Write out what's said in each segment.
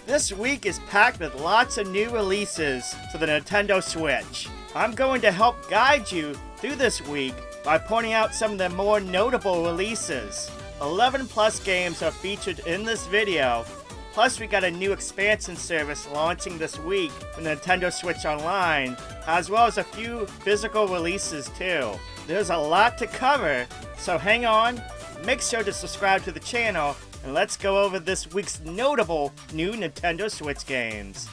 This week is packed with lots of new releases for the Nintendo Switch. I'm going to help guide you through this week by pointing out some of the more notable releases. 11 plus games are featured in this video, plus we got a new expansion service launching this week for Nintendo Switch Online, as well as a few physical releases too. There's a lot to cover, so hang on, make sure to subscribe to the channel, and let's go over this week's notable new Nintendo Switch games.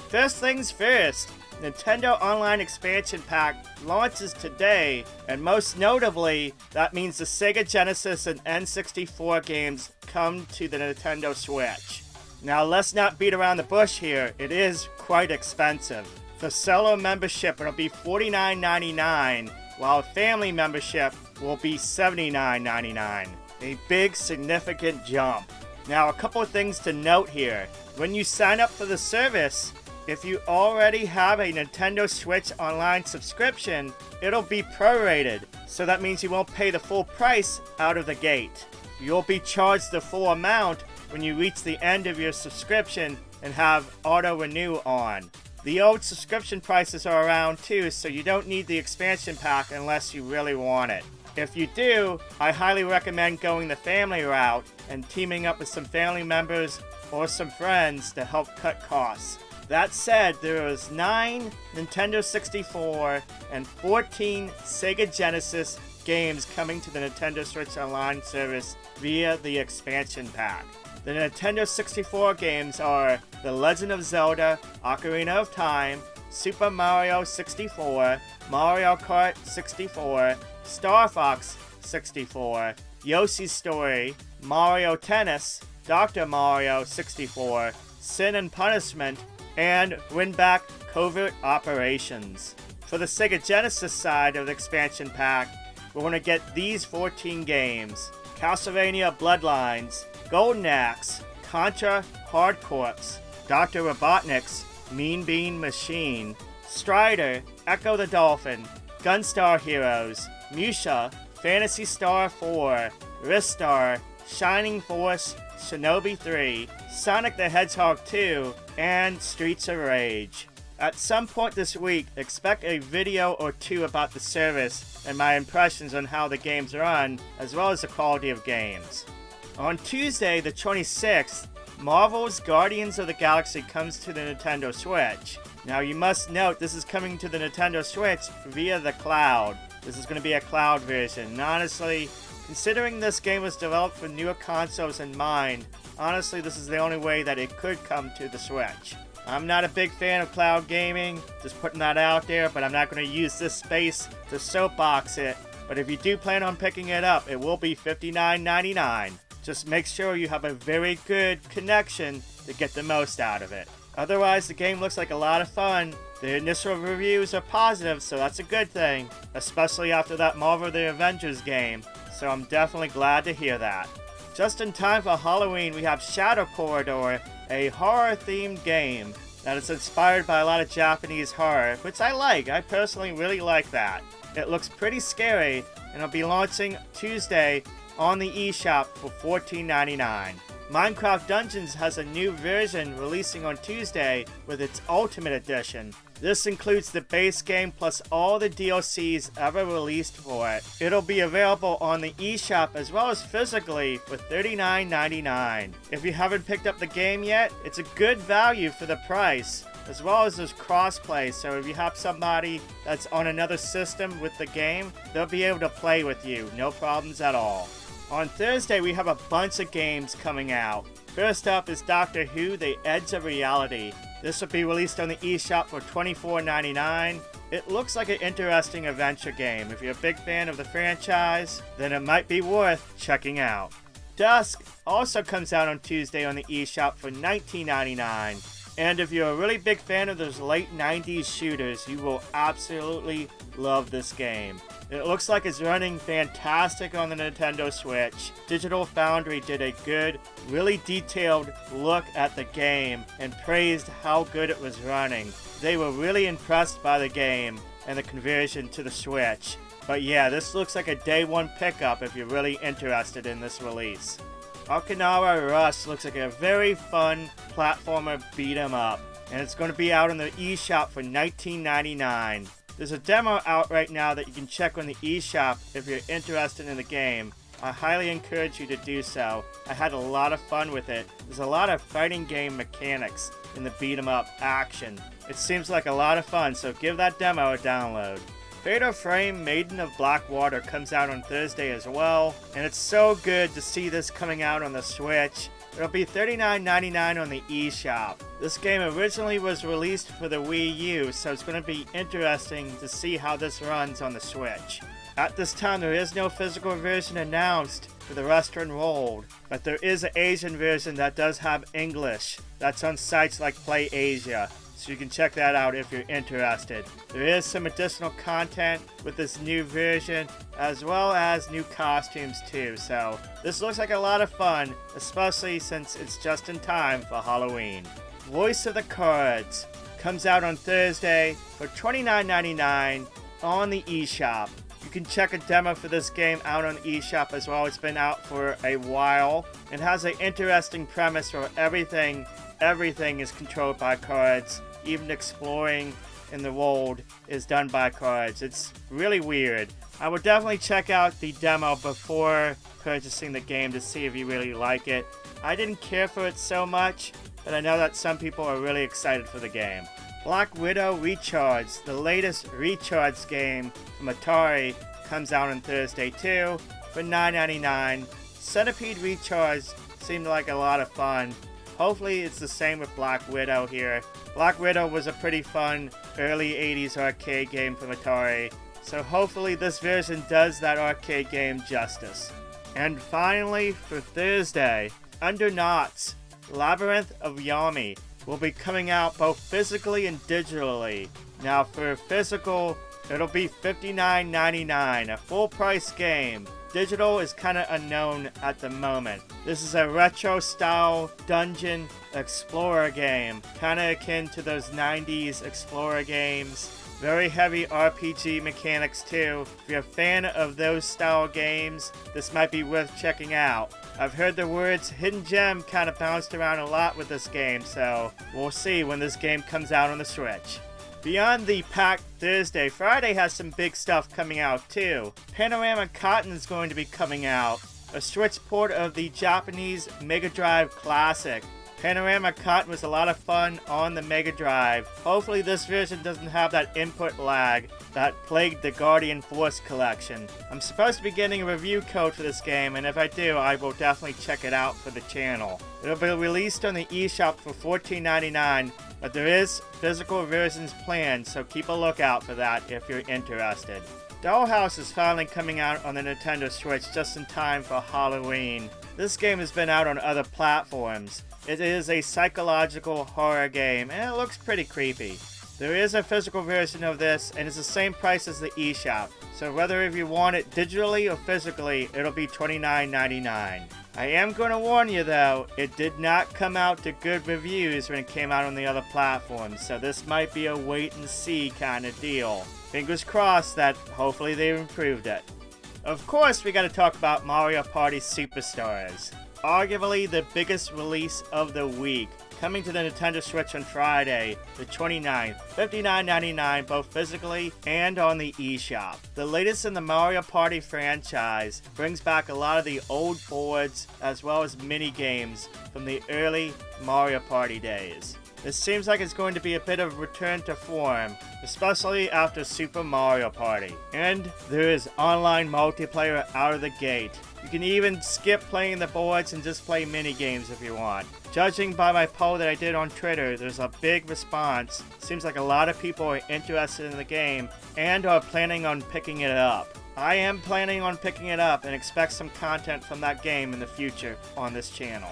First things first, Nintendo Online Expansion Pack launches today, and most notably, that means the Sega Genesis and N64 games come to the Nintendo Switch. Now let's not beat around the bush here, it is quite expensive. For solo membership it'll be $49.99, while family membership will be $79.99. A big significant jump. Now a couple of things to note here. When you sign up for the service, if you already have a Nintendo Switch Online subscription, it'll be prorated, so that means you won't pay the full price out of the gate. You'll be charged the full amount when you reach the end of your subscription and have auto renew on. The old subscription prices are around too, so you don't need the expansion pack unless you really want it. If you do, I highly recommend going the family route and teaming up with some family members or some friends to help cut costs. That said, there is 9 Nintendo 64 and 14 Sega Genesis games coming to the Nintendo Switch Online service via the expansion pack. The Nintendo 64 games are The Legend of Zelda, Ocarina of Time, Super Mario 64, Mario Kart 64, Star Fox 64, Yoshi's Story, Mario Tennis, Dr. Mario 64, Sin and Punishment, and Win Back Covert Operations. For the Sega Genesis side of the expansion pack, we're going to get these 14 games: Castlevania Bloodlines, Golden Axe, Contra Hard Corps, Dr. Robotnik's Mean Bean Machine, Strider, Echo the Dolphin, Gunstar Heroes, Musha, Phantasy Star 4, Ristar, Shining Force, Shinobi 3, Sonic the Hedgehog 2, and Streets of Rage. At some point this week, expect a video or two about the service and my impressions on how the games run, as well as the quality of games. On Tuesday, the 26th, Marvel's Guardians of the Galaxy comes to the Nintendo Switch. Now you must note this is coming to the Nintendo Switch via the cloud. This is going to be a cloud version. And honestly, considering this game was developed for newer consoles in mind, honestly this is the only way that it could come to the Switch. I'm not a big fan of cloud gaming, just putting that out there, but I'm not going to use this space to soapbox it. But if you do plan on picking it up, it will be $59.99. Just make sure you have a very good connection to get the most out of it. Otherwise, the game looks like a lot of fun. The initial reviews are positive, so that's a good thing, especially after that Marvel the Avengers game, so I'm definitely glad to hear that. Just in time for Halloween, we have Shadow Corridor, a horror-themed game that is inspired by a lot of Japanese horror, which I like. I personally really like that. It looks pretty scary, and it'll be launching Tuesday on the eShop for $14.99. Minecraft Dungeons has a new version releasing on Tuesday with its Ultimate Edition. This includes the base game plus all the DLCs ever released for it. It'll be available on the eShop as well as physically for $39.99. If you haven't picked up the game yet, it's a good value for the price, as well as there's crossplay, so if you have somebody that's on another system with the game, they'll be able to play with you, no problems at all. On Thursday, we have a bunch of games coming out. First up is Doctor Who: The Edge of Reality. This will be released on the eShop for $24.99. It looks like an interesting adventure game. If you're a big fan of the franchise, then it might be worth checking out. DUSK also comes out on Tuesday on the eShop for $19.99. And if you're a really big fan of those late 90s shooters, you will absolutely love this game. It looks like it's running fantastic on the Nintendo Switch. Digital Foundry did a good, really detailed look at the game and praised how good it was running. They were really impressed by the game, and the conversion to the Switch. But yeah, this looks like a day one pickup if you're really interested in this release. Okinawa Rush looks like a very fun platformer beat 'em up, and it's going to be out on the eShop for $19.99. There's a demo out right now that you can check on the eShop if you're interested in the game. I highly encourage you to do so. I had a lot of fun with it. There's a lot of fighting game mechanics in the beat 'em up action. It seems like a lot of fun, so give that demo a download. Fatal Frame Maiden of Blackwater comes out on Thursday as well, and it's so good to see this coming out on the Switch. It'll be $39.99 on the eShop. This game originally was released for the Wii U, so it's going to be interesting to see how this runs on the Switch. At this time, there is no physical version announced for the Western world, but there is an Asian version that does have English. That's on sites like Play Asia, so you can check that out if you're interested. There is some additional content with this new version, as well as new costumes too, so this looks like a lot of fun, especially since it's just in time for Halloween. Voice of the Cards comes out on Thursday for $29.99 on the eShop. You can check a demo for this game out on eShop as well. It's been out for a while and has an interesting premise where everything is controlled by cards. Even exploring in the world is done by cards. It's really weird. I would definitely check out the demo before purchasing the game to see if you really like it. I didn't care for it so much, but I know that some people are really excited for the game. Black Widow Recharged, the latest Recharged game from Atari, comes out on Thursday too for $9.99. Centipede Recharged seemed like a lot of fun. Hopefully it's the same with Black Widow here. Black Widow was a pretty fun early 80s arcade game from Atari, so hopefully this version does that arcade game justice. And finally, for Thursday, Undernauts, Labyrinth of Yomi will be coming out both physically and digitally. Now for physical, it'll be $59.99, a full price game. Digital is kind of unknown at the moment. This is a retro style dungeon explorer game, kind of akin to those 90s explorer games. Very heavy RPG mechanics too. If you're a fan of those style games, this might be worth checking out. I've heard the words hidden gem kind of bounced around a lot with this game, so we'll see when this game comes out on the Switch. Beyond the packed Thursday, Friday has some big stuff coming out too. Panorama Cotton is going to be coming out, a Switch port of the Japanese Mega Drive classic. Panorama Cotton was a lot of fun on the Mega Drive. Hopefully this version doesn't have that input lag that plagued the Guardian Force collection. I'm supposed to be getting a review code for this game, and if I do, I will definitely check it out for the channel. It'll be released on the eShop for $14.99, but there is physical versions planned, so keep a lookout for that if you're interested. Dollhouse is finally coming out on the Nintendo Switch just in time for Halloween. This game has been out on other platforms. It is a psychological horror game, and it looks pretty creepy. There is a physical version of this, and it's the same price as the eShop. So whether if you want it digitally or physically, it'll be $29.99. I am going to warn you though, it did not come out to good reviews when it came out on the other platforms, so this might be a wait and see kind of deal. Fingers crossed that hopefully they've improved it. Of course, we got to talk about Mario Party Superstars. Arguably the biggest release of the week, coming to the Nintendo Switch on Friday, the 29th, $59.99 both physically and on the eShop. The latest in the Mario Party franchise brings back a lot of the old boards as well as mini games from the early Mario Party days. This seems like it's going to be a bit of a return to form, especially after Super Mario Party. And there is online multiplayer out of the gate. You can even skip playing the boards and just play mini games if you want. Judging by my poll that I did on Twitter, there's a big response. Seems like a lot of people are interested in the game and are planning on picking it up. I am planning on picking it up and expect some content from that game in the future on this channel.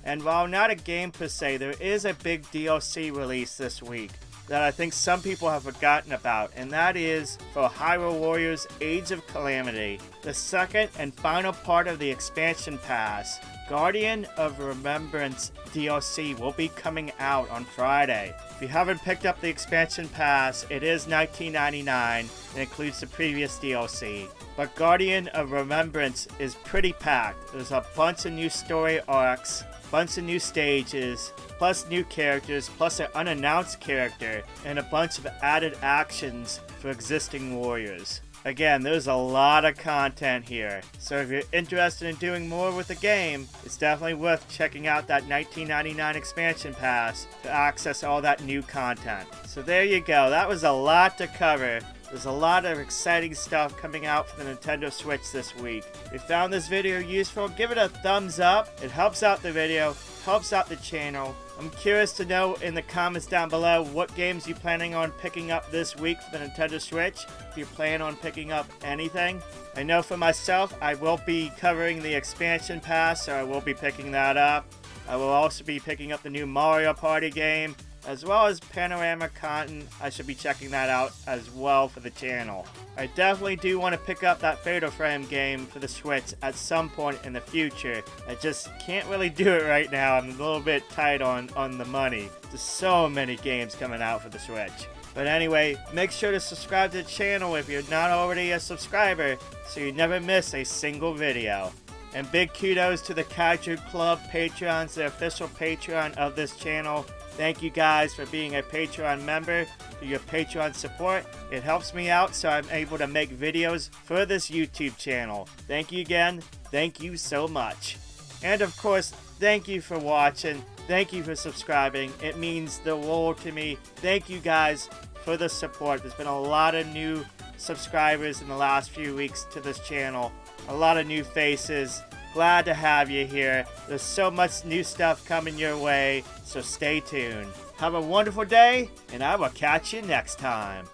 And while not a game per se, there is a big DLC release this week that I think some people have forgotten about, and that is for Hyrule Warriors Age of Calamity, the second and final part of the expansion pass Guardian of Remembrance DLC will be coming out on Friday. If you haven't picked up the expansion pass, it is $19.99 and includes the previous DLC. But Guardian of Remembrance is pretty packed. There's a bunch of new story arcs, bunch of new stages, plus new characters, plus an unannounced character, and a bunch of added actions for existing warriors. Again, there's a lot of content here, so if you're interested in doing more with the game, it's definitely worth checking out that $19.99 expansion pass to access all that new content. So there you go, that was a lot to cover. There's a lot of exciting stuff coming out for the Nintendo Switch this week. If you found this video useful, give it a thumbs up. It helps out the video, helps out the channel. I'm curious to know in the comments down below what games you're planning on picking up this week for the Nintendo Switch. If you plan on picking up anything. I know for myself, I will be covering the expansion pass, so I will be picking that up. I will also be picking up the new Mario Party game, as well as Panorama Cotton. I should be checking that out as well for the channel. I definitely do want to pick up that Fatal Frame game for the Switch at some point in the future. I just can't really do it right now. I'm a little bit tight on the money. There's so many games coming out for the Switch. But anyway, make sure to subscribe to the channel if you're not already a subscriber, so you never miss a single video. And big kudos to the Kaiju Club Patreons, the official Patreon of this channel. Thank you guys for being a Patreon member. For your Patreon support, it helps me out so I'm able to make videos for this YouTube channel. Thank you again. Thank you so much. And of course, thank you for watching. Thank you for subscribing. It means the world to me. Thank you guys for the support. There's been a lot of new subscribers in the last few weeks to this channel. A lot of new faces. Glad to have you here. There's so much new stuff coming your way, so stay tuned. Have a wonderful day, and I will catch you next time.